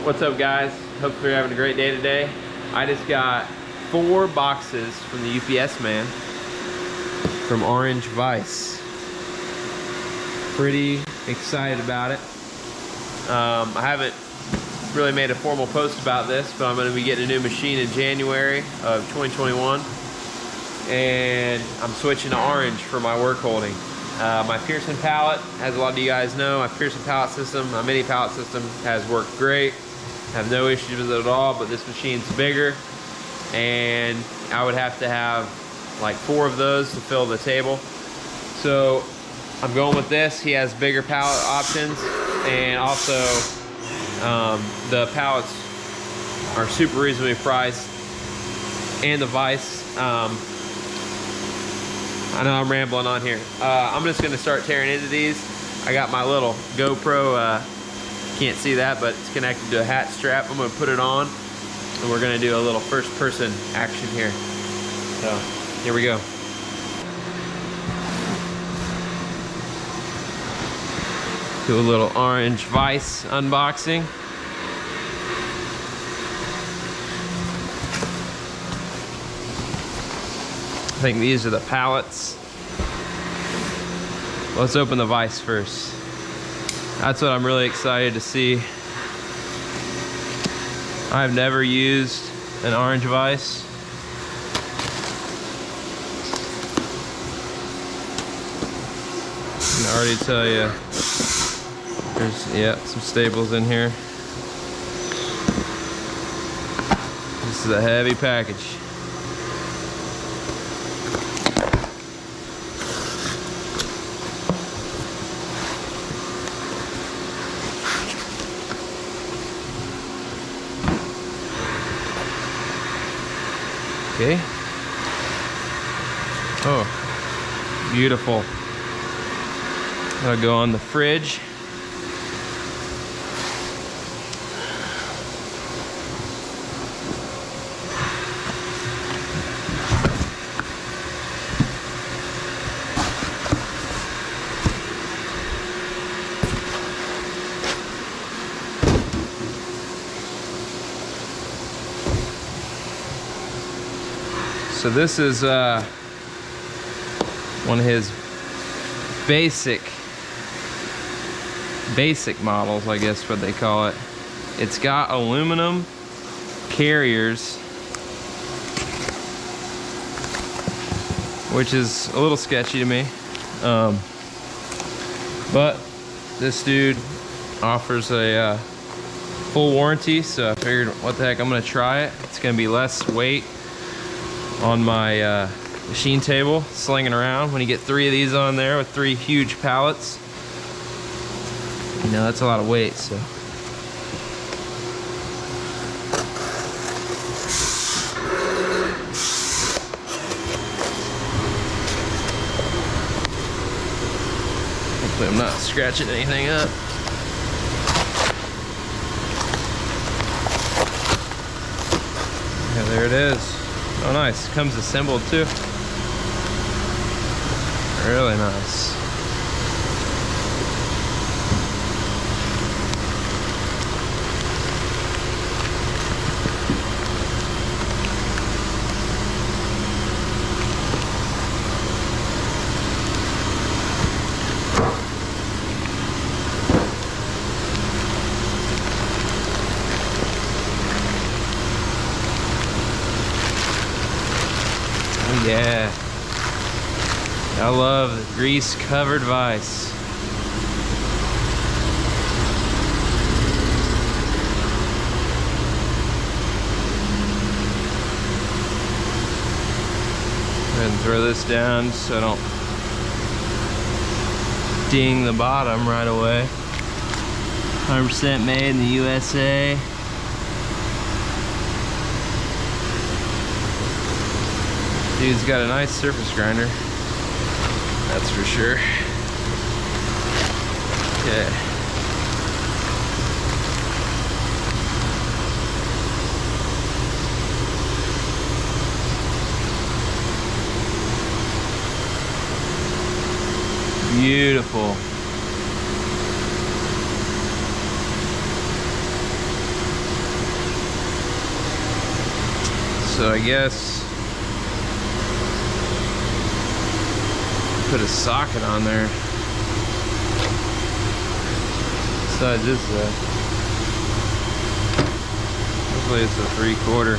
What's up, guys? Hopefully you're having a great day today. I just got 4 boxes from the UPS man from Orange Vise. Pretty excited about it. I haven't really made a formal post about this, but I'm going to be getting a new machine in January of 2021, and I'm switching to orange for my work holding. My Pearson pallet, as a lot of you guys know, my Pearson pallet system, my mini pallet system has worked great. I have no issues with it at all, but this machine's bigger, and I would have to have like 4 of those to fill the table. So I'm going with this. He has bigger pallet options, and also the pallets are super reasonably priced, and the vise. I know I'm rambling on here. I'm just gonna start tearing into these. I got my little GoPro, can't see that, but it's connected to a hat strap. I'm gonna put it on, and we're gonna do a little first person action here. So, here we go. Do a little Orange Vise unboxing. I think these are the pallets. Let's open the vise first. That's what I'm really excited to see. I've never used an Orange Vise. I can already tell you, there's some staples in here. This is a heavy package. Okay. Oh, beautiful. That'll go on the fridge. So this is one of his basic models, I guess what they call it. It's got aluminum carriers, which is a little sketchy to me. But this dude offers a full warranty, so I figured, what the heck, I'm gonna try it. It's gonna be less weight on my machine table, slinging around. When you get 3 of these on there with 3 huge pallets, you know, that's a lot of weight, so. Hopefully I'm not scratching anything up. Yeah, there it is. Oh, nice. Comes assembled too. Really nice. Yeah, I love the grease covered vise. Go ahead and throw this down so I don't ding the bottom right away. 100% made in the USA. Dude's got a nice surface grinder, that's for sure. Okay. Beautiful. So I guess put a socket on there. Besides this, hopefully it's a 3/4.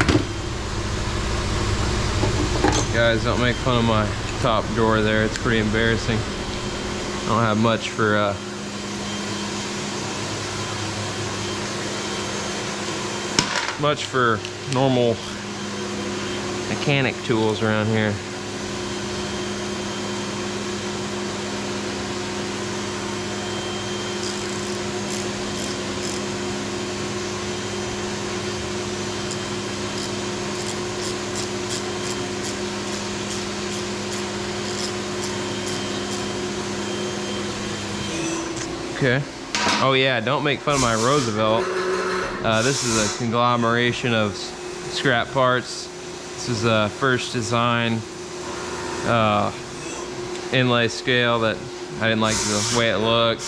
Guys, don't make fun of my top drawer there. It's pretty embarrassing. I don't have much for normal mechanic tools around here. Okay. Oh yeah, don't make fun of my Roosevelt. This is a conglomeration of scrap parts. This is a first design inlay scale that I didn't like the way it looked.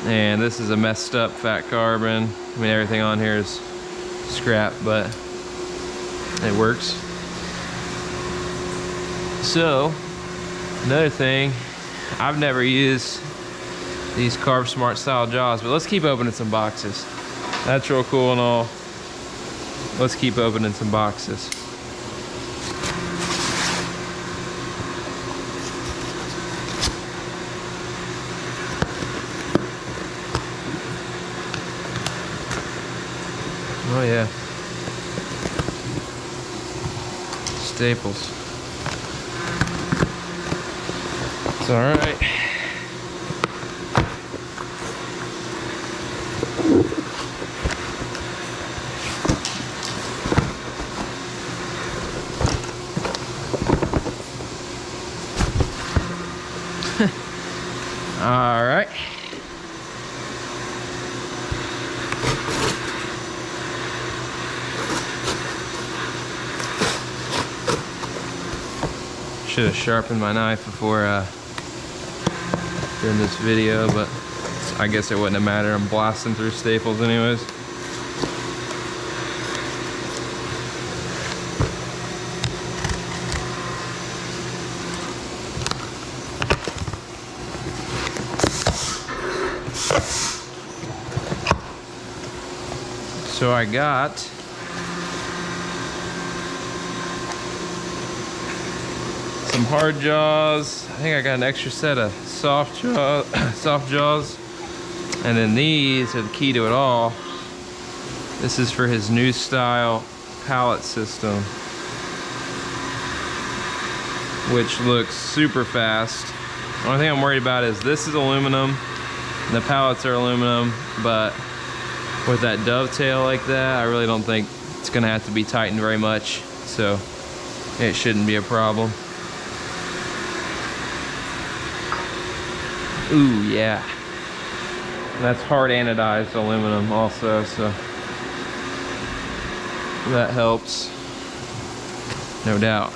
And this is a messed up fat carbon. I mean, everything on here is scrap, but it works. So, another thing, I've never used these Carve Smart style jaws, but let's keep opening some boxes. That's real cool and all. Let's keep opening some boxes. Oh yeah. Staples. It's all right. All right. Should have sharpened my knife before doing this video, but I guess it wouldn't have mattered. I'm blasting through staples anyways. So I got some hard jaws. I think I got an extra set of soft jaws. And then these are the key to it all. This is for his new style pallet system, which looks super fast. The only thing I'm worried about is this is aluminum and the pallets are aluminum, but with that dovetail like that, I really don't think it's gonna have to be tightened very much, so it shouldn't be a problem. Ooh, yeah. That's hard anodized aluminum also, so that helps, no doubt.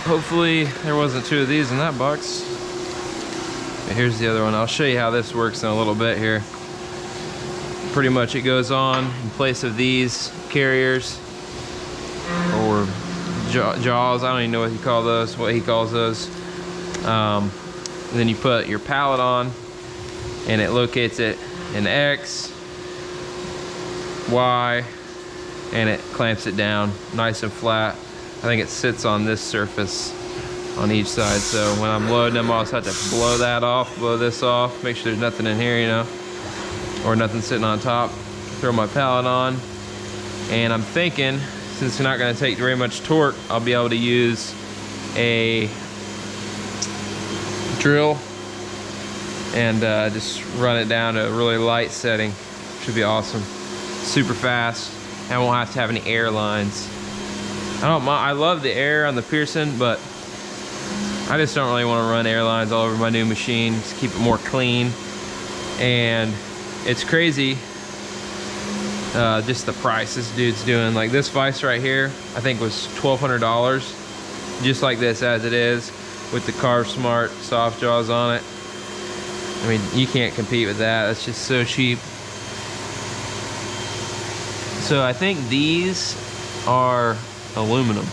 Hopefully there wasn't two of these in that box. Okay, here's the other one. I'll show you how this works in a little bit here. Pretty much it goes on in place of these carriers or jaws. I don't even know what you call those, what he calls those. Then you put your pallet on and it locates it in X, Y, and it clamps it down nice and flat. I think it sits on this surface on each side, so when I'm loading them, I'll just have to blow that off, blow this off, make sure there's nothing in here, you know, or nothing sitting on top. Throw my pallet on, and I'm thinking, since it's not going to take very much torque, I'll be able to use a drill and just run it down to a really light setting. Should be awesome. Super fast. I won't have to have any air lines. I love the air on the Pearson, but I just don't really want to run air lines all over my new machine. Just keep it more clean. And it's crazy, just the price this dude's doing. Like this vise right here, I think was $1,200, just like this as it is. with the Carve Smart soft jaws on it. I mean, you can't compete with that. That's just so cheap. So I think these are aluminum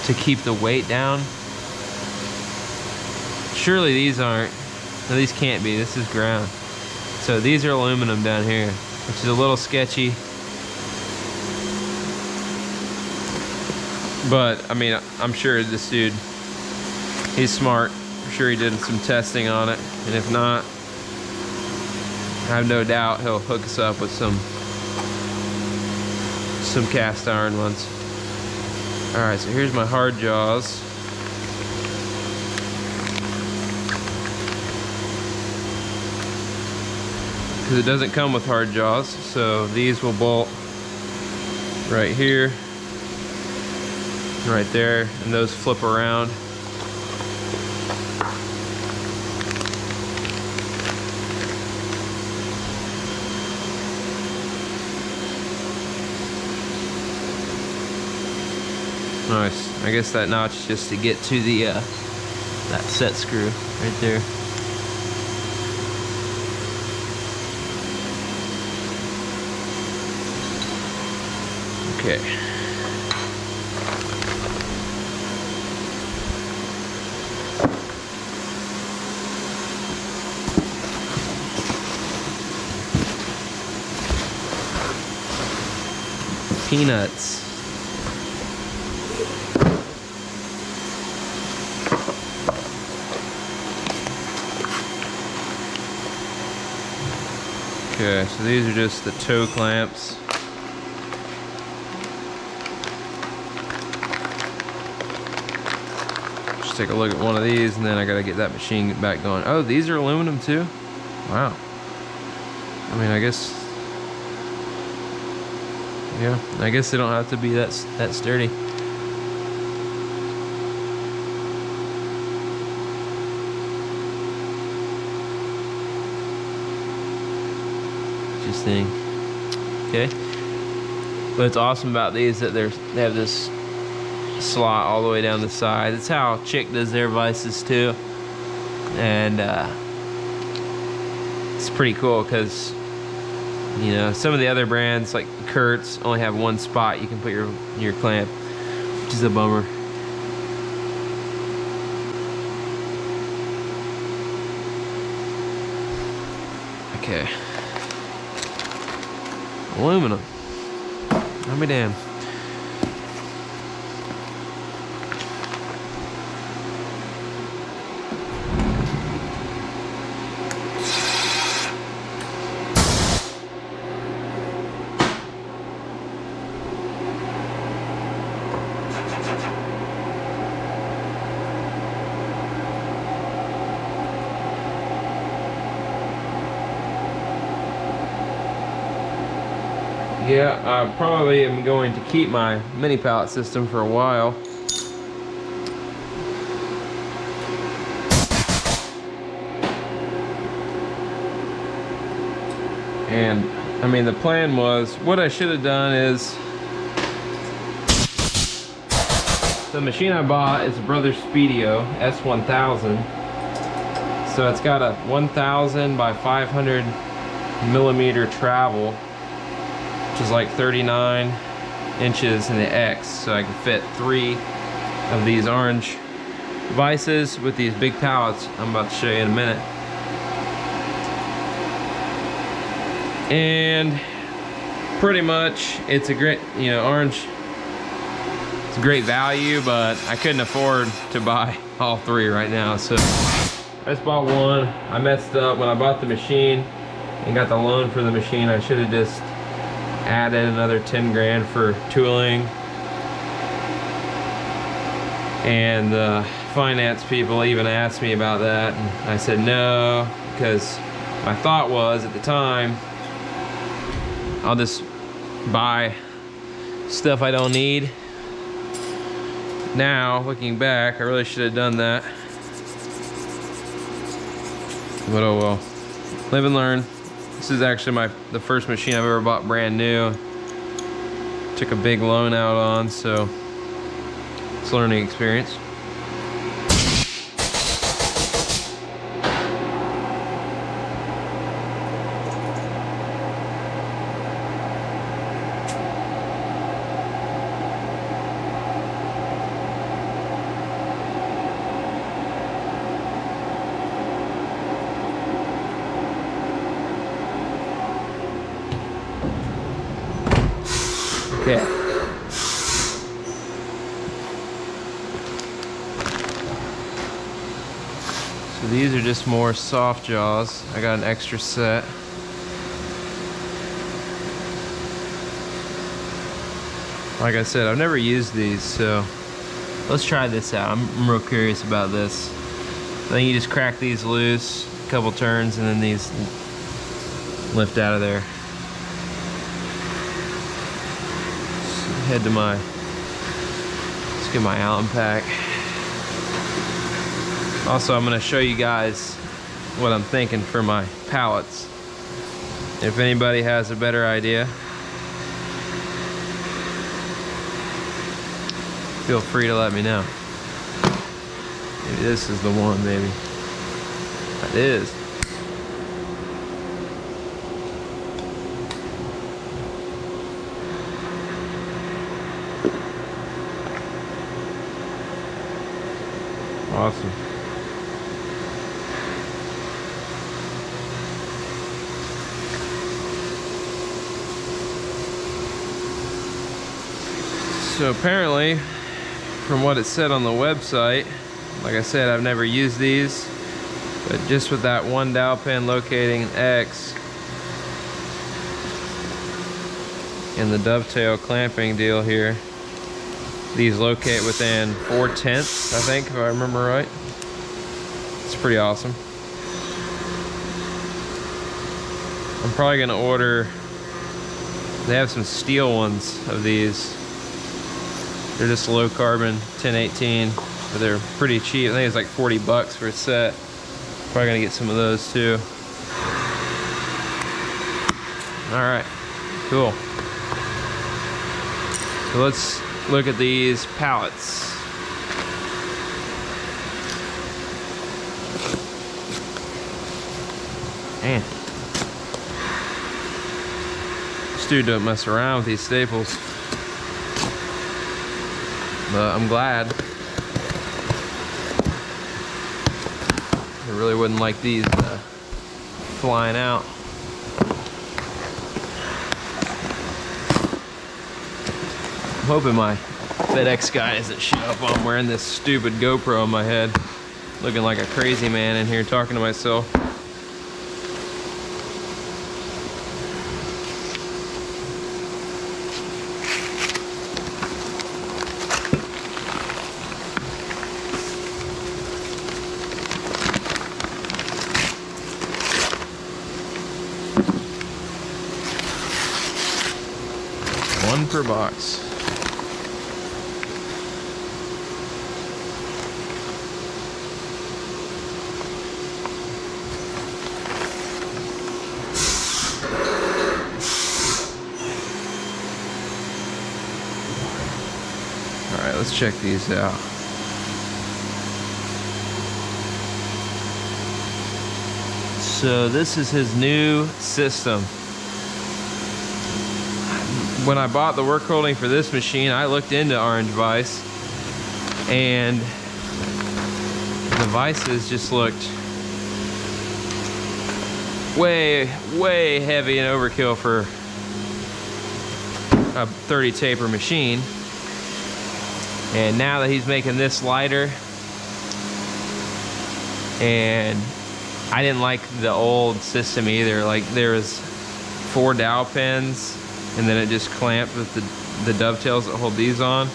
to keep the weight down. Surely these aren't. No, these can't be. This is ground. So these are aluminum down here, which is a little sketchy. But I mean, I'm sure this dude, he's smart. I'm sure he did some testing on it, and if not, I have no doubt he'll hook us up with some cast iron ones. All right, so here's my hard jaws. Because it doesn't come with hard jaws, so these will bolt right here, right there, and those flip around. Nice. I guess that notch is just to get to the that set screw right there. Okay. Peanuts. Okay, so these are just the toe clamps. Just take a look at one of these, and then I gotta get that machine back going. Oh, these are aluminum too? Wow. I mean, I guess, yeah, I guess they don't have to be that sturdy. Thing. Okay, what's awesome about these that they have this slot all the way down the side. That's how Chick does their vices too, and it's pretty cool because, you know, some of the other brands like Kurtz only have one spot you can put your clamp, which is a bummer. Okay. Aluminum. I'll be damned. Yeah, I probably am going to keep my mini pallet system for a while. And I mean, the plan was, what I should have done is, the machine I bought is a Brothers Speedio S1000. So it's got a 1000 by 500 millimeter travel, which is like 39 inches in the X, so I can fit 3 of these Orange Vises with these big pallets I'm about to show you in a minute. And pretty much it's a great, you know, Orange, it's a great value, but I couldn't afford to buy all 3 right now, so I just bought one. I messed up when I bought the machine and got the loan for the machine. I should have just added another 10 grand for tooling, and the finance people even asked me about that, and I said no, because my thought was at the time, I'll just buy stuff I don't need. Now looking back, I really should have done that, but oh well. Live and learn. This is actually the first machine I've ever bought brand new. Took a big loan out on, so It's a learning experience. Okay. So these are just more soft jaws. I got an extra set. Like I said, I've never used these, so let's try this out. I'm real curious about this. I think you just crack these loose, a couple turns, and then these lift out of there. Head to my, let's get my Allen pack. Also, I'm gonna show you guys what I'm thinking for my pallets. If anybody has a better idea, feel free to let me know. Maybe this is the one, maybe. That is. Awesome. So apparently, from what it said on the website, like I said, I've never used these, but just with that one dowel pin locating X and the dovetail clamping deal here, these locate within 4/10, I think, if I remember right. It's pretty awesome. I'm probably gonna order, they have some steel ones of these. They're just low carbon 1018, but they're pretty cheap. I think it's like 40 bucks for a set. Probably gonna get some of those too. All right, cool. So let's look at these pallets. Man, this dude don't mess around with these staples. But I'm glad. I really wouldn't like these flying out. I'm hoping my FedEx guy doesn't show up while I'm wearing this stupid GoPro on my head, looking like a crazy man in here talking to myself. One per box. All right, let's check these out. So this is his new system. When I bought the work holding for this machine, I looked into Orange Vise, and the vices just looked way heavy and overkill for a 30 taper machine. And now that he's making this lighter, and I didn't like the old system either. Like, there was 4 dowel pins, and then it just clamped with the dovetails that hold these on.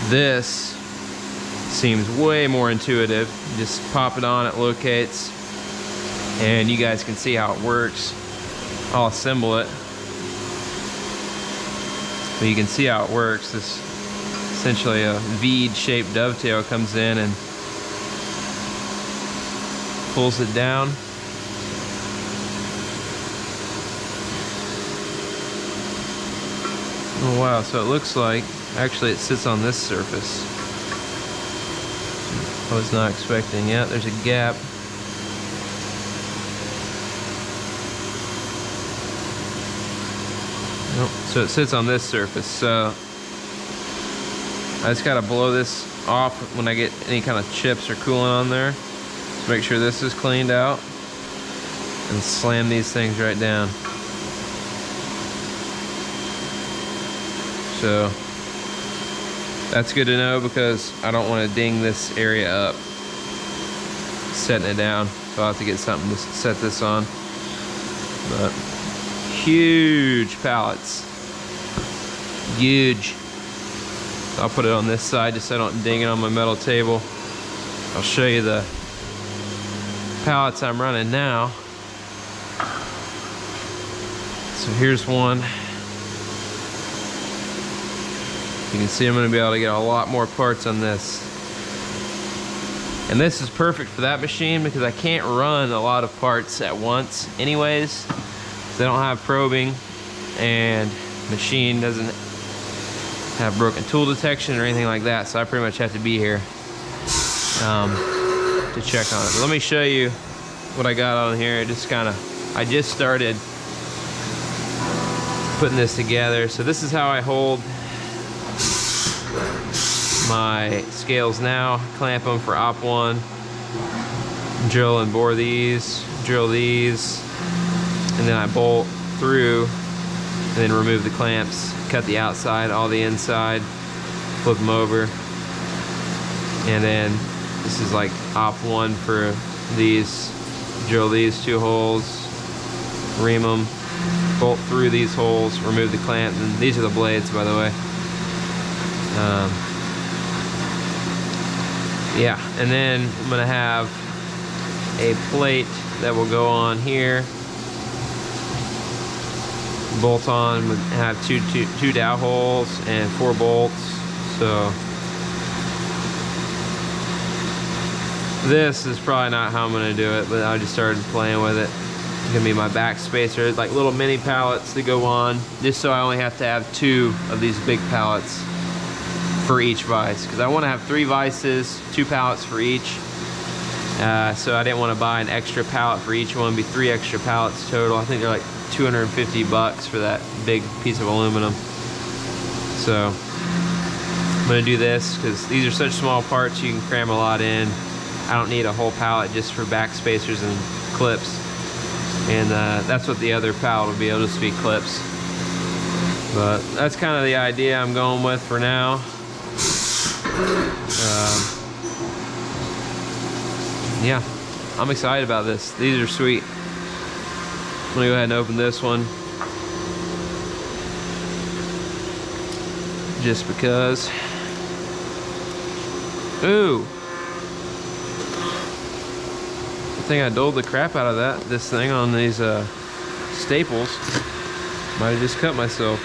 This seems way more intuitive. You just pop it on, it locates, and you guys can see how it works. I'll assemble it, but you can see how it works. This essentially a V-shaped dovetail comes in and pulls it down. Oh wow, so it looks like Actually, it sits on this surface. I was not expecting. Yeah, there's a gap. Nope. So it sits on this surface. So I just gotta blow this off when I get any kind of chips or coolant on there. Just make sure this is cleaned out and slam these things right down. So that's good to know because I don't want to ding this area up setting it down. So I'll have to get something to set this on. But huge pallets. Huge. I'll put it on this side just so I don't ding it on my metal table. I'll show you the pallets I'm running now. So here's one. You can see I'm going to be able to get a lot more parts on this. And this is perfect for that machine because I can't run a lot of parts at once anyways. They don't have probing and machine doesn't have broken tool detection or anything like that, so I pretty much have to be here to check on it. But let me show you what I got on here. I just started putting this together. So this is how I hold my scales now. Clamp them for op 1, drill and bore these, drill these, and then I bolt through and then remove the clamps, cut the outside, all the inside, flip them over. And then this is like op 1 for these. Drill these 2 holes, ream them, bolt through these holes, remove the clamp, and these are the blades, by the way. Yeah, and then I'm gonna have a plate that will go on here, bolt on, have two dowel holes and 4 bolts. So this is probably not how I'm gonna do it, but I just started playing with it. It's gonna be my back spacer, like little mini pallets to go on, just so I only have to have 2 of these big pallets for each vise, because I want to have 3 vices, 2 pallets for each. So I didn't want to buy an extra pallet for each one. It'd be 3 extra pallets total. I think they're like $250 for that big piece of aluminum. So I'm gonna do this because these are such small parts, you can cram a lot in. I don't need a whole pallet just for back spacers and clips. And that's what the other pallet will be. It'll just be clips. But that's kind of the idea I'm going with for now. Yeah, I'm excited about this. These are sweet. I'm gonna go ahead and open this one just because. Ooh, I think I doled the crap out of this thing on these staples. Might have just cut myself.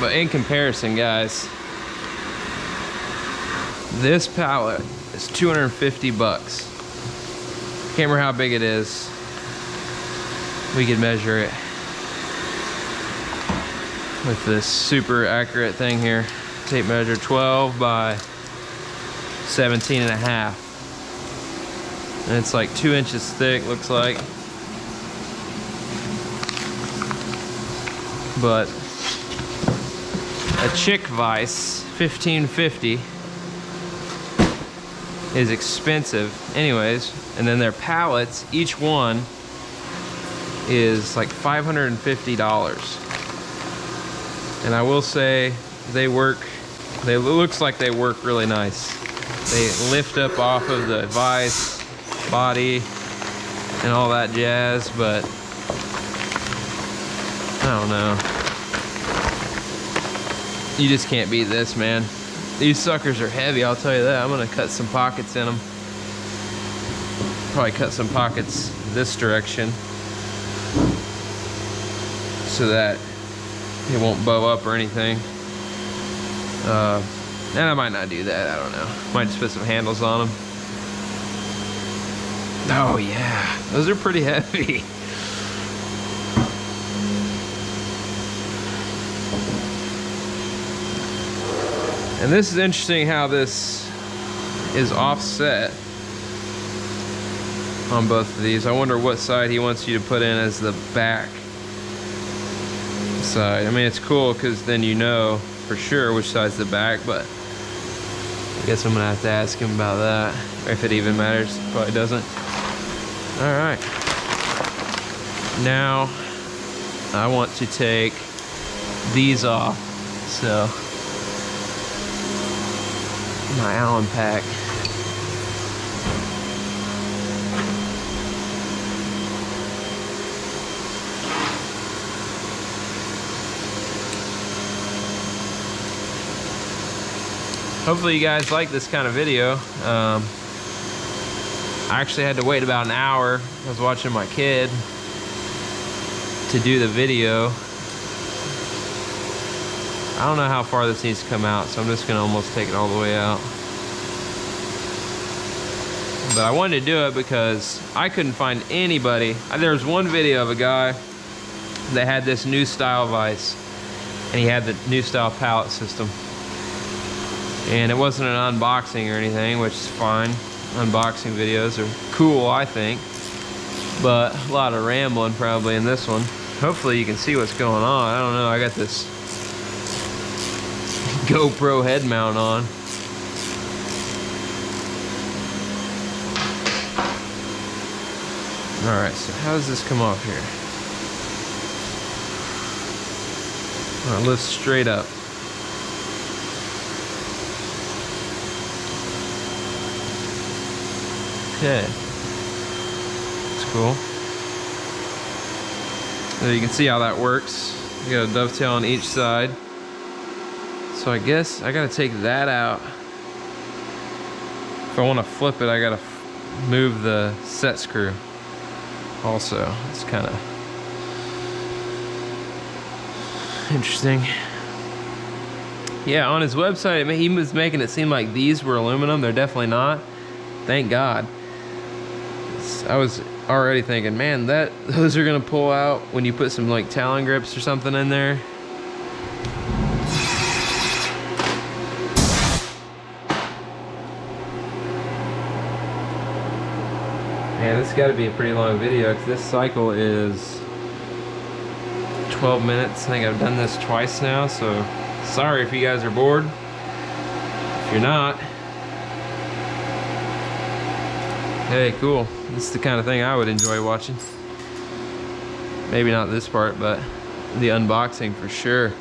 But in comparison, guys, this pallet is $250. Can't remember how big it is. We could measure it with this super accurate thing here. Tape measure 12 by 17 and a half. And it's like 2 inches thick, looks like. But a chick vise, $15.50, is expensive anyways. And then their pallets, each one is like $550. And I will say they looks like they work really nice. They lift up off of the vise body and all that jazz, but I don't know. You just can't beat this, man. These suckers are heavy, I'll tell you that. I'm gonna cut some pockets in them. Probably cut some pockets this direction. so that it won't bow up or anything. And I might not do that, I don't know. Might just put some handles on them. Oh yeah, those are pretty heavy. And this is interesting how this is offset on both of these. I wonder what side he wants you to put in as the back side. I mean, it's cool because then you know for sure which side's the back, but I guess I'm gonna have to ask him about that, or if it even matters. Probably doesn't. All right. Now I want to take these off. So my Allen pack. Hopefully you guys like this kind of video. I actually had to wait about an hour. I was watching my kid to do the video. I don't know how far this needs to come out, so I'm just gonna almost take it all the way out. But I wanted to do it because I couldn't find anybody. There was one video of a guy that had this new style vise, and he had the new style pallet system. And it wasn't an unboxing or anything, which is fine. Unboxing videos are cool, I think. But a lot of rambling probably in this one. Hopefully you can see what's going on. I don't know, I got this GoPro head mount on. Alright, so how does this come off here? Alright, lift straight up. Okay, that's cool. So you can see how that works. You got a dovetail on each side. So I guess I gotta take that out. If I want to flip it, I gotta move the set screw. Also, it's kind of interesting. Yeah, on his website, he was making it seem like these were aluminum. They're definitely not. Thank God. I was already thinking, man, those are gonna pull out when you put some like Talon grips or something in there. Man, this has got to be a pretty long video because this cycle is 12 minutes. I think I've done this twice now, so sorry if you guys are bored. If you're not, hey, cool. This is the kind of thing I would enjoy watching. Maybe not this part, but the unboxing for sure.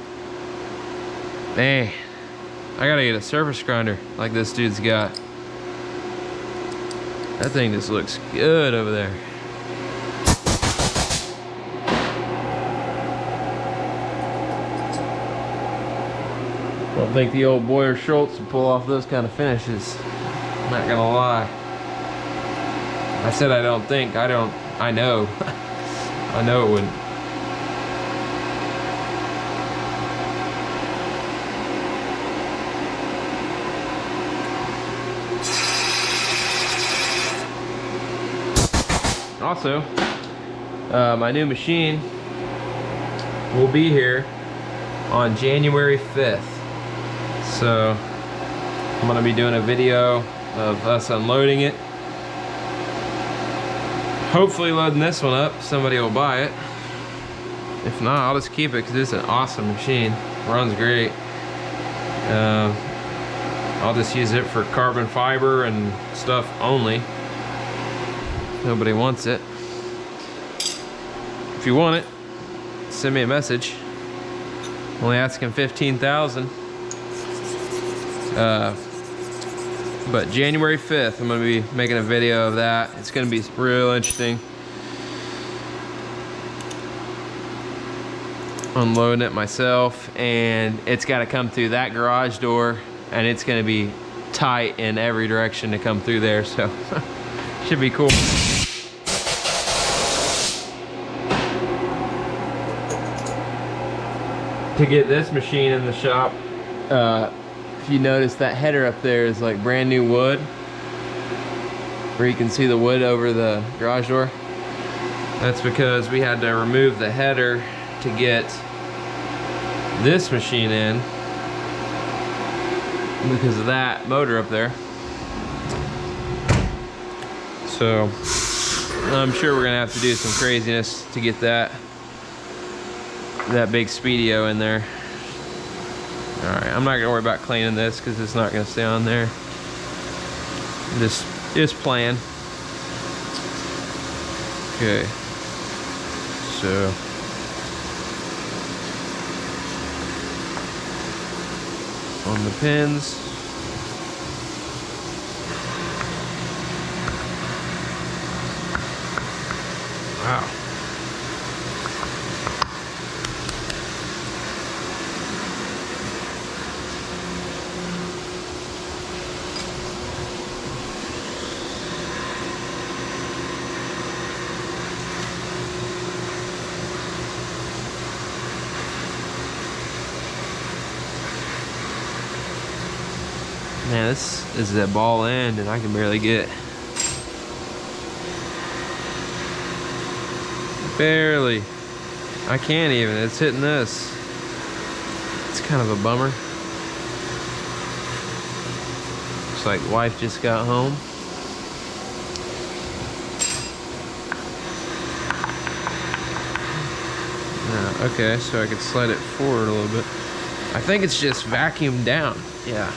Man, I gotta get a surface grinder like this dude's got. That thing just looks good over there. Don't think the old Boyer Schultz would pull off those kind of finishes. I'm not gonna lie. I said I don't think, I know. I know it wouldn't. Also, my new machine will be here on January 5th. So I'm gonna be doing a video of us unloading it. Hopefully loading this one up, somebody will buy it. If not, I'll just keep it because it's an awesome machine. Runs great. I'll just use it for carbon fiber and stuff only. Nobody wants it. If you want it, send me a message. Only asking 15,000. But January 5th, I'm gonna be making a video of that. It's gonna be real interesting. Unloading it myself, and it's gotta come through that garage door, and it's gonna be tight in every direction to come through there, so should be cool. to get this machine in the shop. If you notice, that header up there is like brand new wood, where you can see the wood over the garage door. That's because we had to remove the header to get this machine in because of that motor up there. So I'm sure we're gonna have to do some craziness to get that big Speedio in there. All right, I'm not gonna worry about cleaning this because it's not gonna stay on there. This is playing. Okay, so on the pins. Wow. Man, this is a ball end and I can barely get it. Barely. I can't even. It's hitting this. It's kind of a bummer. Looks like wife just got home. Okay, so I could slide it forward a little bit. I think it's just vacuumed down. Yeah.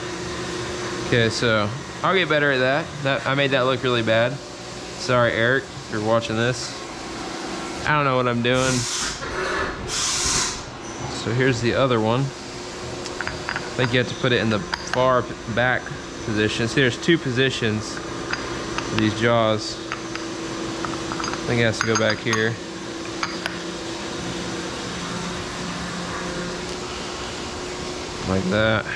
Okay, so I'll get better at that. I made that look really bad. Sorry, Eric, if you're watching this. I don't know what I'm doing. So here's the other one. I think you have to put it in the far back position. See, there's two positions for these jaws. I think it has to go back here. Like that.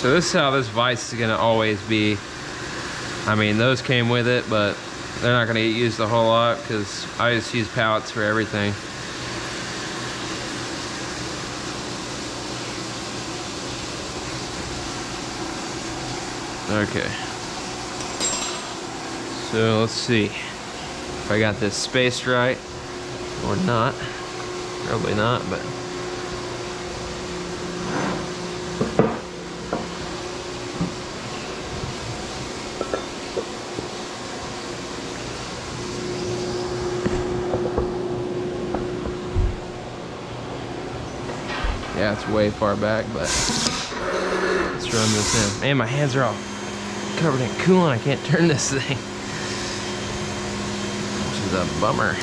So this is how this vise is gonna always be. I mean, those came with it, but they're not gonna get used a whole lot because I just use pallets for everything. Okay. So let's see if I got this spaced right or not. Probably not, but. Yeah, it's way far back, but let's run this in. Man, my hands are all covered in coolant. I can't turn this thing, which is a bummer.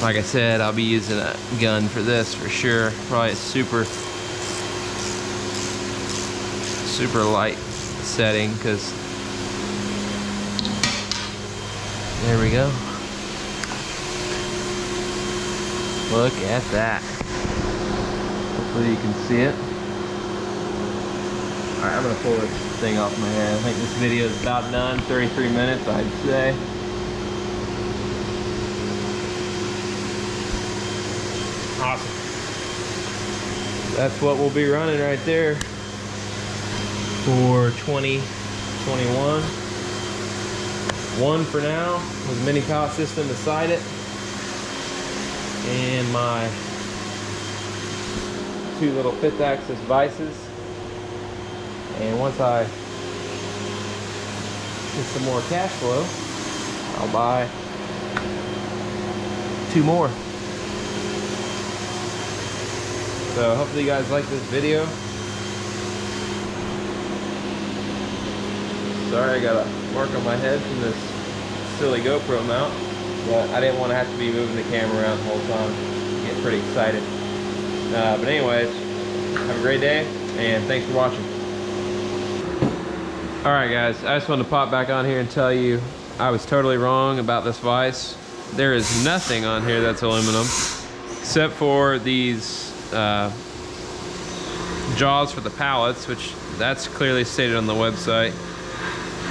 Like I said, I'll be using a gun for this for sure. Probably a super light setting, because there we go. Look at that. Hopefully you can see it. Alright, I'm gonna pull this thing off my head. I think this video is about done. 33 minutes, I'd say. Awesome. That's what we'll be running right there for 2021. One for now with a mini pallet system beside it. And my two little 5th axis vices. And once I get some more cash flow, I'll buy 2 more. So hopefully you guys like this video. Sorry, I got a mark on my head from this silly GoPro mount, but I didn't want to have to be moving the camera around the whole time. Get pretty excited. But anyways, have a great day, and thanks for watching. All right, guys, I just wanted to pop back on here and tell you I was totally wrong about this vise. There is nothing on here that's aluminum, except for these jaws for the pallets, which that's clearly stated on the website.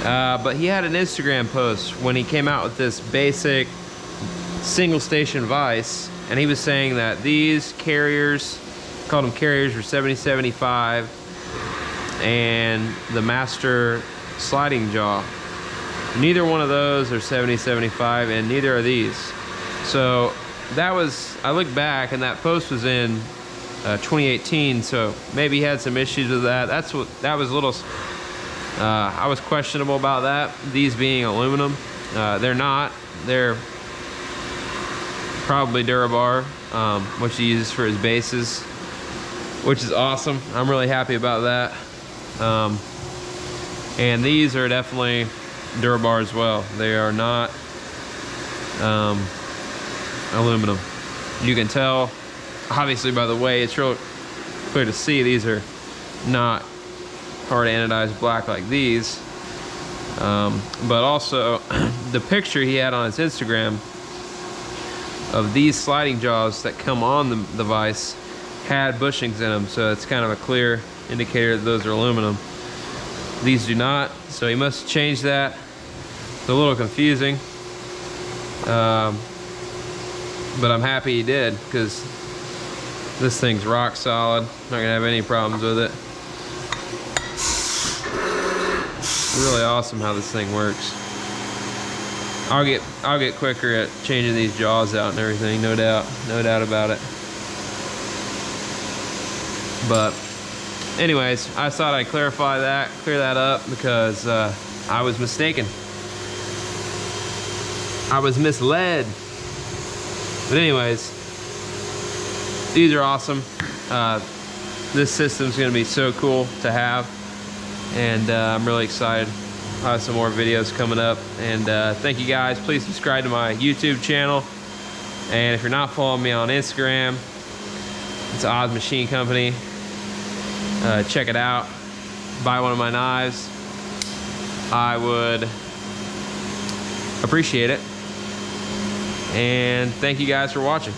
But he had an Instagram post when he came out with this basic single station vise, and he was saying that these carriers, called them carriers, were $70.75, and the master sliding jaw, neither one of those are $70.75, and neither are these. So that was, I look back and that post was in 2018, so maybe he had some issues with that. That was a little, I was questionable about that, these being aluminum. They're not. They're probably Durabar, which he uses for his bases, which is awesome. I'm really happy about that. And these are definitely Durabar as well. They are not aluminum. You can tell, obviously, by the way, it's real clear to see these are not hard anodized black like these. But also, the picture he had on his Instagram of these sliding jaws that come on the vise had bushings in them, so it's kind of a clear indicator that those are aluminum. These do not, so he must change that. It's a little confusing, but I'm happy he did, because this thing's rock solid. Not gonna have any problems with it. It's really awesome how this thing works. I'll get quicker at changing these jaws out and everything, no doubt about it. But anyways, I thought I'd clear that up, because I was mistaken. I was misled. But anyways, these are awesome. This system's gonna be so cool to have, and I'm really excited. I'll have some more videos coming up, and thank you guys. Please subscribe to my YouTube channel, and if you're not following me on Instagram, it's Oz Machine Company. Check it out. Buy one of my knives. I would appreciate it. And thank you guys for watching.